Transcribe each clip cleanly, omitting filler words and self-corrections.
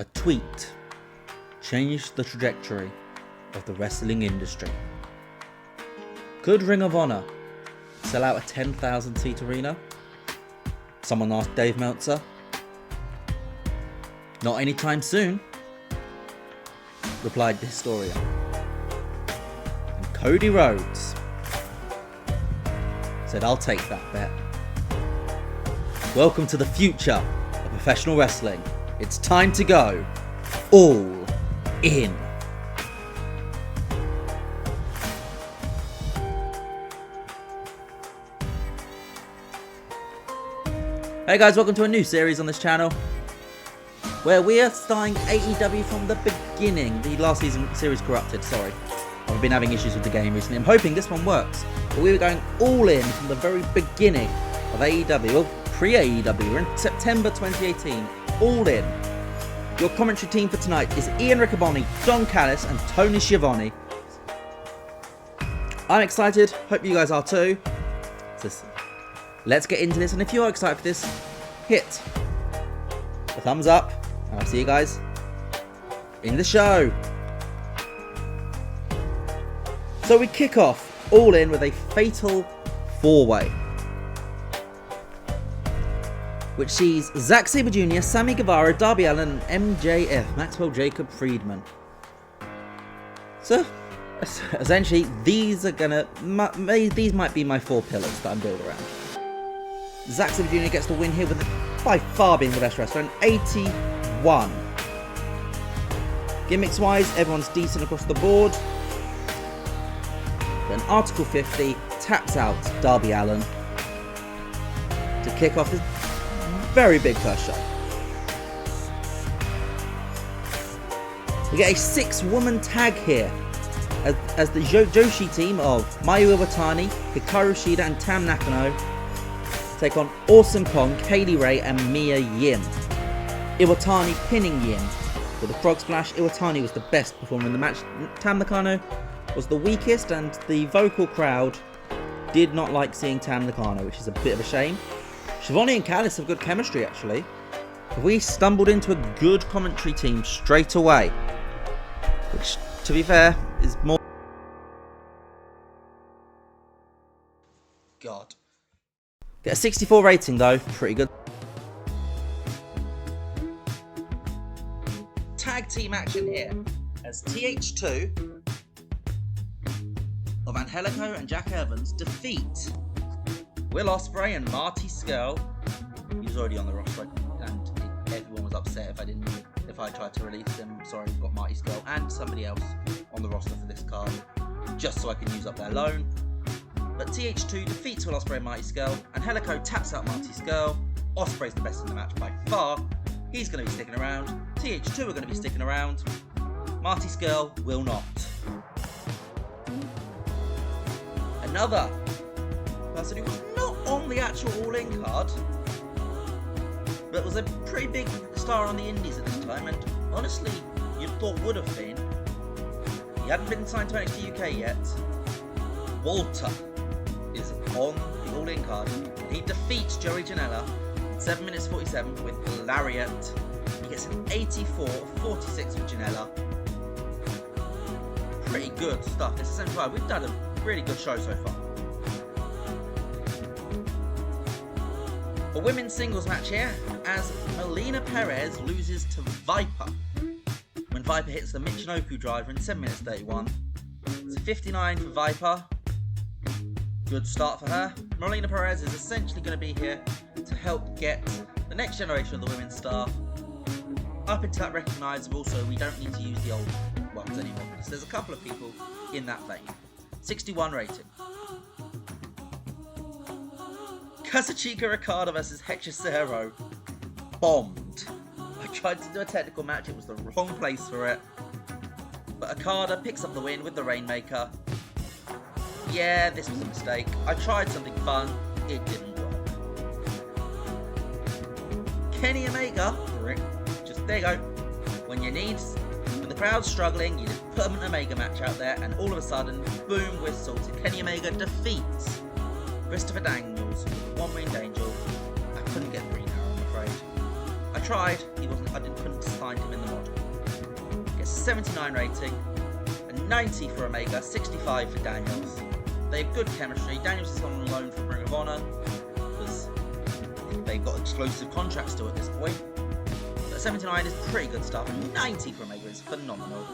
A tweet changed the trajectory of the wrestling industry. Could Ring of Honor sell out a 10,000 seat arena? Someone asked Dave Meltzer. Not anytime soon, replied the historian. And Cody Rhodes said, I'll take that bet. Welcome to the future of professional wrestling. It's time to go all in. Hey guys, welcome to a new series on this channel where we are starting AEW from the beginning. The last season series corrupted, sorry. I've been having issues with the game recently. I'm hoping this one works. But we were going all in from the very beginning of AEW, or pre-AEW. We're in September 2018. All in. Your commentary team for tonight is Ian Riccaboni, Don Callis, and Tony Schiavone. I'm excited. Hope you guys are too. So let's get into this. And if you are excited for this, hit the thumbs up. And I'll see you guys in the show. So we kick off all in with a fatal four-way, which sees Zack Sabre Jr., Sammy Guevara, Darby Allin, and MJF, Maxwell Jacob Friedman. So, essentially, these might be my four pillars that I'm building around. Zack Sabre Jr. gets the win here with, by far being the best wrestler, an 81. Gimmicks-wise, everyone's decent across the board. Then Article 50 taps out Darby Allin to kick off his very big first show. We get a 6-woman tag here as the Joshi team of Mayu Iwatani, Hikaru Shida, and Tam Nakano take on Awesome Kong, Kaylee Ray, and Mia Yim. Iwatani pinning Yim with a frog splash. Iwatani was the best performer in the match. Tam Nakano was the weakest, and the vocal crowd did not like seeing Tam Nakano, which is a bit of a shame. Schiavone and Callis have good chemistry, actually. We stumbled into a good commentary team straight away, which, to be fair, is more... God. Get a 64 rating, though. Pretty good. Tag team action here, as TH2 of Angelico and Jack Evans defeat Will Ospreay and Marty Scurll. He was already on the roster, and everyone was upset if I tried to release him. Sorry, we've got Marty Scurll and somebody else on the roster for this card, just so I can use up their loan. But TH2 defeats Will Ospreay and Marty Scurll. Angelico taps out Marty Scurll. Ospreay's the best in the match by far. He's going to be sticking around. TH2 are going to be sticking around. Marty Scurll will not. Another person who was not on the actual all-in card, but was a pretty big star on the indies at this time, and honestly, you'd thought would have been. He hadn't been signed to NXT UK yet. Walter is on the all-in card. He defeats Joey Janela in 7 minutes 47 with Lariat. He gets an 84-46 with Janela. Pretty good stuff. This is 75. We've done a really good show so far. A women's singles match here as Melina Perez loses to Viper when Viper hits the Michinoku driver in 7 minutes 31. It's a 59 for Viper. Good start for her. Melina Perez is essentially going to be here to help get the next generation of the women's star up into that recognisable, so we don't need to use the old ones anymore. So there's a couple of people in that vein. 61 rating. Kazuchika Okada versus Hechicero bombed. I tried to do a technical match, it was the wrong place for it. But Okada picks up the win with the Rainmaker. Yeah, this was a mistake. I tried something fun, it didn't work. Kenny Omega, just there you go. When the crowd's struggling, you just put an Omega match out there, and all of a sudden, boom, we're sorted. Kenny Omega defeats Christopher Daniels with the one-winged angel. I couldn't get 3 now, I'm afraid. I tried. Couldn't find him in the mod. Gets 79 rating, a 90 for Omega, 65 for Daniels. They have good chemistry. Daniels is on loan from Ring of Honor because they've got exclusive contracts still at this point. But 79 is pretty good stuff, and 90 for Omega is phenomenal.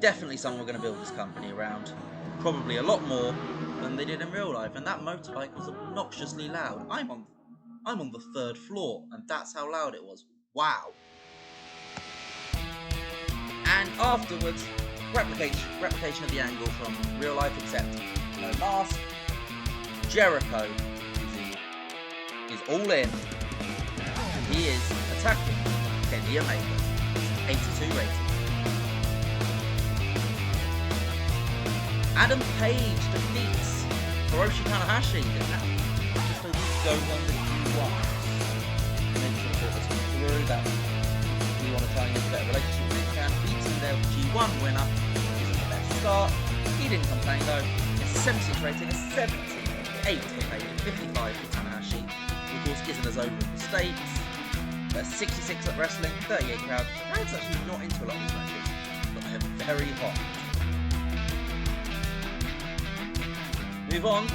Definitely someone we're going to build this company around. Probably a lot more than they did in real life, and that motorbike was obnoxiously loud. I'm on the 3rd floor, and that's how loud it was. Wow. And afterwards, replication of the angle from real life, except no mask. Jericho is all in, and he is attacking Kenny Omega. 82 rating. Adam Page defeats Hiroshi Tanahashi. Just a week ago on the G1. Maybe some thought this one through that we want to try and get a better relationship with Nick, and beating their G1 winner isn't the best start. He didn't complain though. It's a 76 rating, a 78 for Page, 55 for Tanahashi, who of course isn't as over in the States. 66 at wrestling, 38 crowd. The crowd's actually not into a lot of these matches, but they're very hot. Move on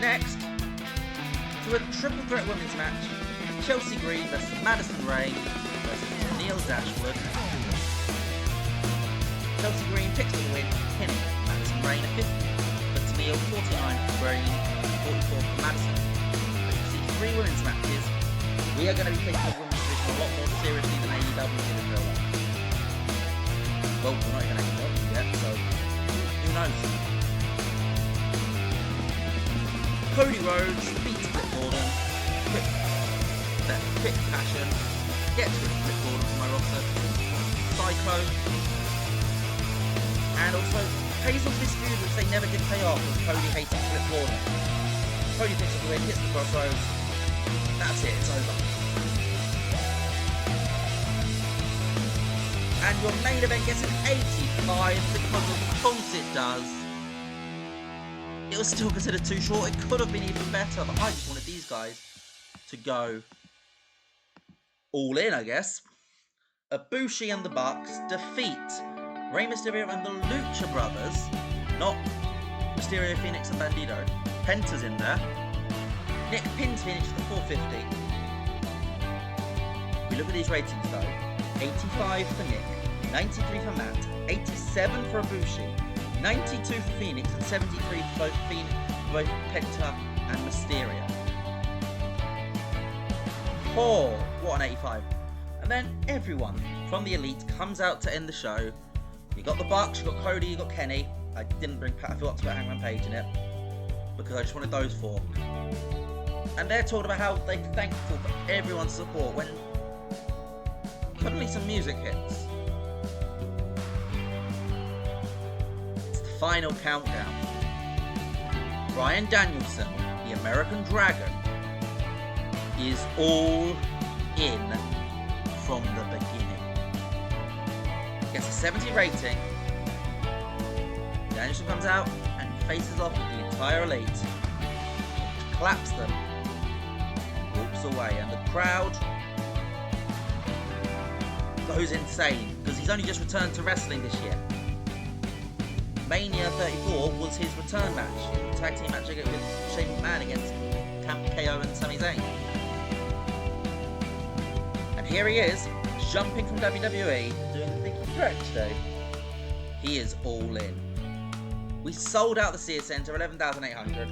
next to a triple threat women's match. Chelsea Green versus Madison Rayne versus Neil Dashwood. Chelsea Green picks for the win, pinning Madison Rayne at 50. But Neil 49 for Green, 44 for Madison. As you see, 3 women's matches. We are going to be taking the women's division a lot more seriously than AEW did in real life. Well, we're not even AEW yet, so who knows? Cody Rhodes beats Flip Gordon. Quick passion. Gets rid of Flip Gordon from my roster. Psycho. And also pays off this feud which they never did pay off because Cody hated Flip Gordon. Cody picks up the win, hits the crossroads. That's it, it's over. And your main event gets an 85 because of course it does. It was still considered too short. It could have been even better, but I just wanted these guys to go all in, I guess. Ibushi and the Bucks defeat Rey Mysterio and the Lucha Brothers. Not Mysterio, Phoenix and Bandito. Penta's in there. Nick pins Phoenix to the 450. We look at these ratings though. 85 for Nick, 93 for Matt, 87 for Ibushi, 92 for Phoenix, and 73 for both Penta and Mysterio. Oh, what an 85. And then everyone from the Elite comes out to end the show. You got the Bucks, you got Cody, you got Kenny. I didn't bring Pat, I forgot to put Hangman Page in it because I just wanted those 4. And they're talking about how they're thankful for everyone's support when suddenly some music hits. It's the final countdown. Bryan Danielson, the American Dragon, is all in from the beginning. Gets a 70 rating. Danielson comes out and faces off with the entire Elite. Claps them. Walks away, and the crowd goes insane because he's only just returned to wrestling this year. Mania 34 was his return match, a tag team match with Shane McMahon against KO and Sami Zayn. And here he is, jumping from WWE, doing the big stretch though. He is all in. We sold out the Sears Centre, 11,800.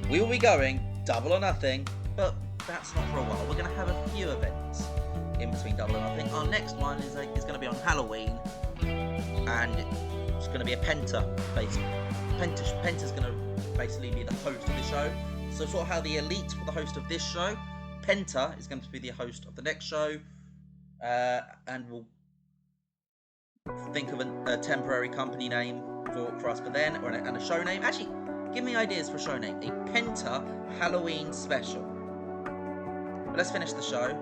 We will be going double or nothing, but that's not for a while. We're going to have a few events in between double or nothing. Our next one is going to be on Halloween, and it's going to be a Penta based. Penta's going to basically be the host of the show. So sort of how the Elite were the host of this show, Penta is going to be the host of the next show, and we'll think of a temporary company name for us for then, and a show name. Actually, give me ideas for a show name. A Penta Halloween special. But let's finish the show.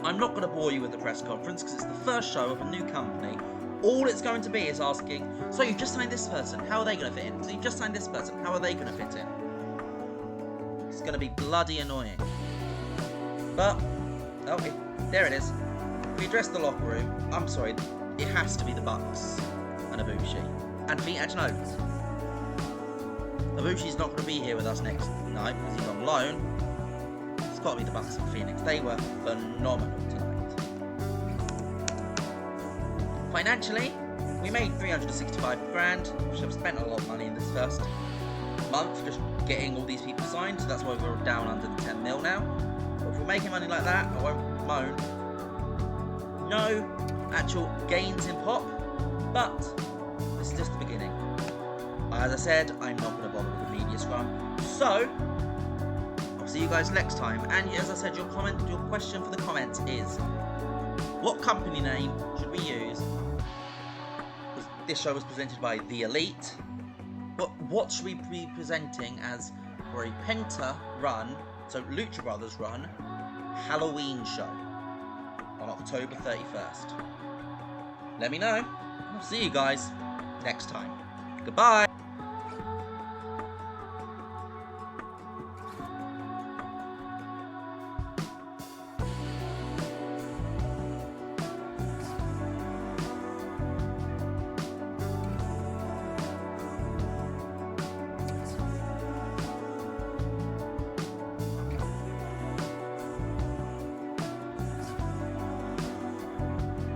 I'm not going to bore you with the press conference because it's the first show of a new company. All it's going to be is asking, so you've just signed this person, how are they going to fit in? So you've just signed this person, how are they going to fit in? It's going to be bloody annoying. But, okay, there it is. We addressed the locker room. I'm sorry, it has to be the Bucks and Ibushi. And actually, no. Ibushi's not going to be here with us next night because he's on loan. It's got to be the Bucks and Phoenix. They were phenomenal tonight. Financially, we made 365 grand, which I've spent a lot of money in this first month just getting all these people signed, so that's why we're down under the 10 mil now. But if we're making money like that, I won't moan. No actual gains in pop, but this is just the beginning. As I said, I'm not going to bother with the media scrum, so I'll see you guys next time. And as I said, your question for the comments is, what company name should we use? This show was presented by The Elite. What should we be presenting as for a Penta run, so Lucha Brothers run, Halloween show on October 31st? Let me know, and I'll see you guys next time. Goodbye!